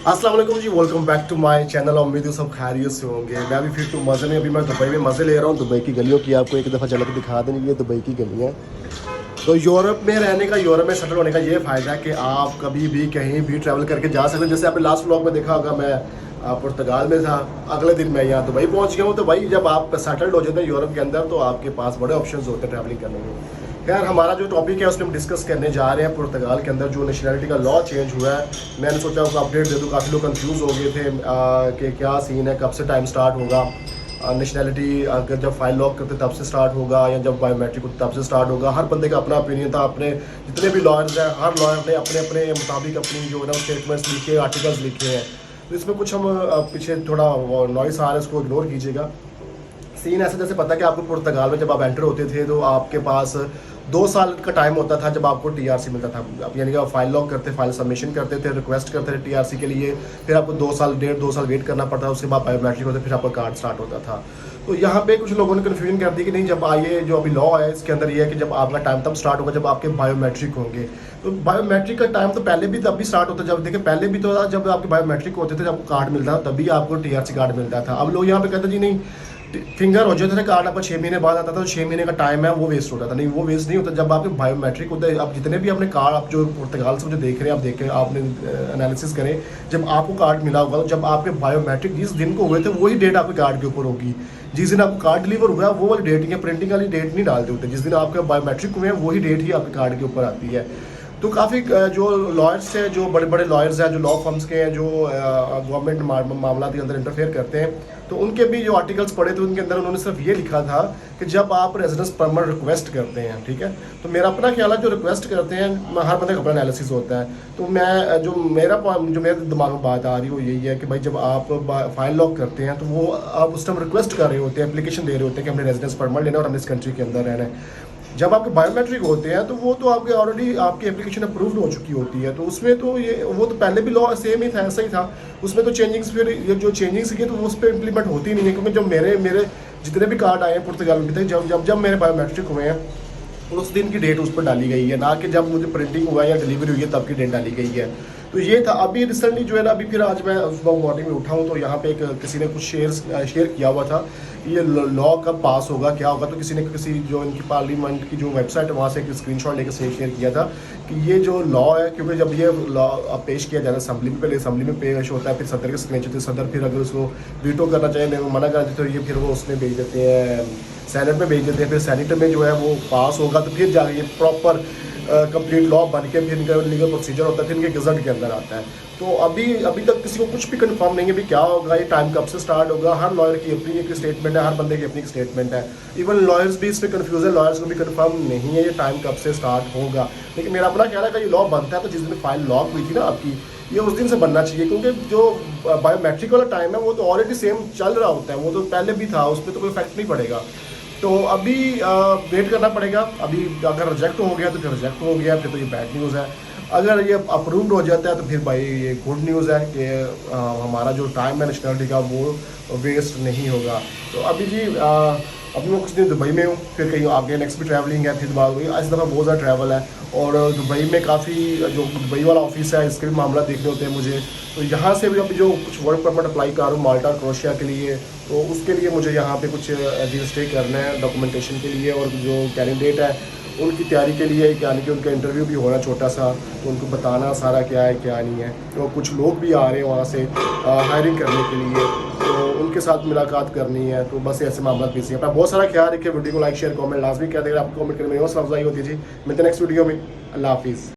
अस्सलाम वालेकुम जी, welcome back to my channel. उम्मीद है सब खैरियत से होंगे। मैं भी फिर तो मज़े में, अभी मैं दुबई में मज़े ले रहा हूँ। दुबई की गलियों की आपको एक दफ़ा झलक दिखा देंगे। ये दुबई की गलियाँ। तो यूरोप में रहने का, यूरोप में सेटल होने का ये फ़ायदा है कि आप कभी भी कहीं भी ट्रैवल करके जा सकते हैं। जैसे आपने लास्ट व्लॉग में देखा होगा, मैं पुर्तगाल में था, अगले दिन मैं यहाँ दुबई पहुँच गया हूँ। तो भाई जब आप सेटल्ड हो जाते हैं यूरोप के अंदर तो आपके पास बड़े ऑप्शंस होते हैं ट्रैवलिंग करने में। खैर, हमारा जो टॉपिक है उसमें हम डिस्कस करने जा रहे हैं पुर्तगाल के अंदर जो नेशनलिटी का लॉ चेंज हुआ है। मैंने सोचा उसको अपडेट दे दूँ। काफ़ी लोग कंफ्यूज हो गए थे कि क्या सीन है, कब से टाइम स्टार्ट होगा, नेशनलिटी अगर जब फाइल लॉक करते तब से स्टार्ट होगा या जब बायोमेट्रिक होते तब से स्टार्ट होगा। हर बंदे का अपना ओपिनियन था। अपने जितने भी लॉयर्स हैं, हर लॉयर ने अपने अपने मुताबिक अपनी जो है ना स्टेटमेंट्स लिखे, आर्टिकल्स लिखे हैं। तो इसमें कुछ हम पीछे थोड़ा नॉइस आ रहा है, इसको इग्नोर कीजिएगा। सीन ऐसे जैसे पता है कि आपको पुर्तगाल में जब आप एंटर होते थे तो आपके पास 2 साल का टाइम होता था जब आपको टीआरसी मिलता था। आप यानी कि आप फाइल लॉक करते, फाइल सबमिशन करते थे, रिक्वेस्ट करते थे टीआरसी के लिए, फिर आपको 2 साल, 1.5-2 साल वेट करना पड़ता था। उसके बाद बायोमेट्रिक होता, फिर आपका कार्ड स्टार्ट होता था। तो यहाँ पे कुछ लोगों ने कन्फ्यूजन कर दी कि नहीं, जब आइए जो अभी लॉ है इसके अंदर ये है कि जब आपका टाइम तब स्टार्ट होगा जब आपके बायोमेट्रिक होंगे। तो बायोमेट्रिक का टाइम तो पहले भी तब भी स्टार्ट होता है। जब देखिए पहले भी तो था, जब आपके बायोमेट्रिक होते थे, जब आपको कार्ड मिलता था तभी आपको टीआरसी कार्ड मिलता था। अब लोग यहाँ पे कहते जी नहीं, फिंगर हो जाता था कार्ड आपका 6 महीने बाद आता था, तो 6 महीने का टाइम है वो वेस्ट होता था। नहीं, वो वेस्ट नहीं होता जब आपके बायोमेट्रिक होता है। आप जितने भी अपने कार्ड आप जो पुर्तगाल से जो देख रहे हैं, आप देखें, आपने एनालिसिस करें, जब आपको कार्ड मिला होगा तो जब आपके बायोमेट्रिक जिस दिन को हुए थे वही डेट आपके कार्ड के ऊपर होगी। जिस दिन आपको कार्ड डिलीवर हुआ वो वाली डेट, या प्रिंटिंग वाली डेट नहीं डालते होते। जिस दिन आपके बायोमेट्रिक हुए हैं वही डेट ही आपके कार्ड के ऊपर आती है। तो काफ़ी जो लॉयर्स हैं, जो बड़े बड़े लॉयर्स हैं, जो लॉ फर्म्स के हैं, जो गवर्नमेंट मामला के अंदर इंटरफेयर करते हैं, तो उनके भी जो आर्टिकल्स पढ़े थे उनके अंदर उन्होंने सिर्फ ये लिखा था कि जब आप रेजिडेंस परमिट रिक्वेस्ट करते हैं, ठीक है। तो मेरा अपना ख्याल है जो रिक्वेस्ट करते हैं, हर बंदे का अपना एनालिसिस होता है। तो मैं जो मेरे दिमाग में बात आ रही है वो यही है कि भाई जब आप फाइल लॉक करते हैं तो वो आप उस टाइम रिक्वेस्ट कर रहे होते हैं, एप्लीकेशन दे रहे होते हैं कि हमने रेजिडेंस परमिट लेना और हमें इस कंट्री के अंदर रहना है। जब आपके बायोमेट्रिक होते हैं तो वो तो आपके ऑलरेडी आपकी एप्लीकेशन अप्रूव्ड हो चुकी होती है। तो उसमें तो ये वो तो पहले भी लॉ सेम ही था, ऐसा ही था। उसमें तो चेंजिंग्स, फिर ये जो चेंजिंग्स की तो वो उस पर इम्प्लीमेंट होती नहीं है। क्योंकि जब मेरे जितने भी कार्ड आए हैं पुर्तगाल में थे, जब मेरे बायोमेट्रिक हुए हैं उस दिन की डेट उस पर डाली गई है, ना कि जब मुझे प्रिंटिंग हुआ या डिलीवरी हुई है तब की डेट डाली गई है। तो ये था। अभी रिसेंटली जो है ना, अभी फिर आज मैं सुबह मॉर्निंग में उठा हूँ तो यहाँ पे एक किसी ने कुछ शेयर किया हुआ था, ये लॉ कब पास होगा, क्या होगा। तो किसी ने किसी जो इनकी पार्लियामेंट की जो वेबसाइट है वहाँ से एक स्क्रीनशॉट लेकर शेयर किया था कि ये जो लॉ है, क्योंकि जब ये लॉ पेश किया जाता है असेंबली में, पहले असेंबली में पेश होता है, फिर सदर के सिग्नेचर थे, सदर फिर अगर उसको वीटो करना चाहे, मना कर देते तो ये फिर वो उसमें भेज देते हैं, सेनेट में भेज देते हैं। फिर सेनेट में जो है वो पास होगा तो फिर जाके ये प्रॉपर कंप्लीट लॉ बन के फिर इनका लीगल प्रोसीजर होता है, फिर इनके गजट के अंदर आता है। तो अभी तक किसी को कुछ भी कंफर्म नहीं है भी क्या होगा, ये टाइम कब से स्टार्ट होगा। हर लॉयर की अपनी एक स्टेटमेंट है, हर बंदे की अपनी एक स्टेटमेंट है। इवन लॉयर्स भी इसमें कंफ्यूज है, लॉयर्स को भी कंफर्म नहीं है ये टाइम कब से स्टार्ट होगा। लेकिन मेरा अपना ख्याल है कि ये लॉ बनता है तो जिस दिन फाइल लॉक हुई थी ना आपकी, ये उस दिन से बनना चाहिए। क्योंकि जो बायोमेट्रिक वाला टाइम है वो तो ऑलरेडी सेम चल रहा होता है, वो तो पहले भी था, उस पर तो कोई इफेक्ट नहीं पड़ेगा। तो अभी वेट करना पड़ेगा। अभी अगर रिजेक्ट हो गया तो फिर रिजेक्ट हो गया, फिर तो ये बैड न्यूज़ है। अगर ये अप्रूव्ड हो जाता है तो फिर भाई ये गुड न्यूज़ है कि हमारा जो टाइम है नेशनलिटी का वो वेस्ट नहीं होगा। तो अभी जी अभी मैं कुछ दिन दुबई में हूँ, फिर कहीं आगे नेक्स्ट भी ट्रैवलिंग है, फिर बाद हुई। इस दफ़ा बहुत ज़्यादा ट्रैवल है और दुबई में काफ़ी जो दुबई वाला ऑफिस है इसके भी मामला देखने होते हैं मुझे। तो यहाँ से भी अभी जो कुछ वर्क परमिट अप्लाई कर रहा हूँ माल्टा क्रोशिया के लिए, तो उसके लिए मुझे यहाँ पे कुछ दिन स्टे करना है डॉक्यूमेंटेशन के लिए। और जो कैंडिडेट है उनकी तैयारी के लिए, यानी कि उनका इंटरव्यू भी होना छोटा सा, तो उनको बताना सारा क्या है क्या नहीं है। तो कुछ लोग भी आ रहे हैं वहाँ से हायरिंग करने के लिए, तो उनके साथ मुलाकात करनी है। तो बस ऐसे मामला बिजी है। अपना बहुत सारा ख्याल रखिए। वीडियो को लाइक शेयर कमेंट लाजमी कर देगा। आपको कमेंट करने में हौसला अफजाई होती है जी। मिलते हैं नेक्स्ट वीडियो में। अल्लाह हाफिज़।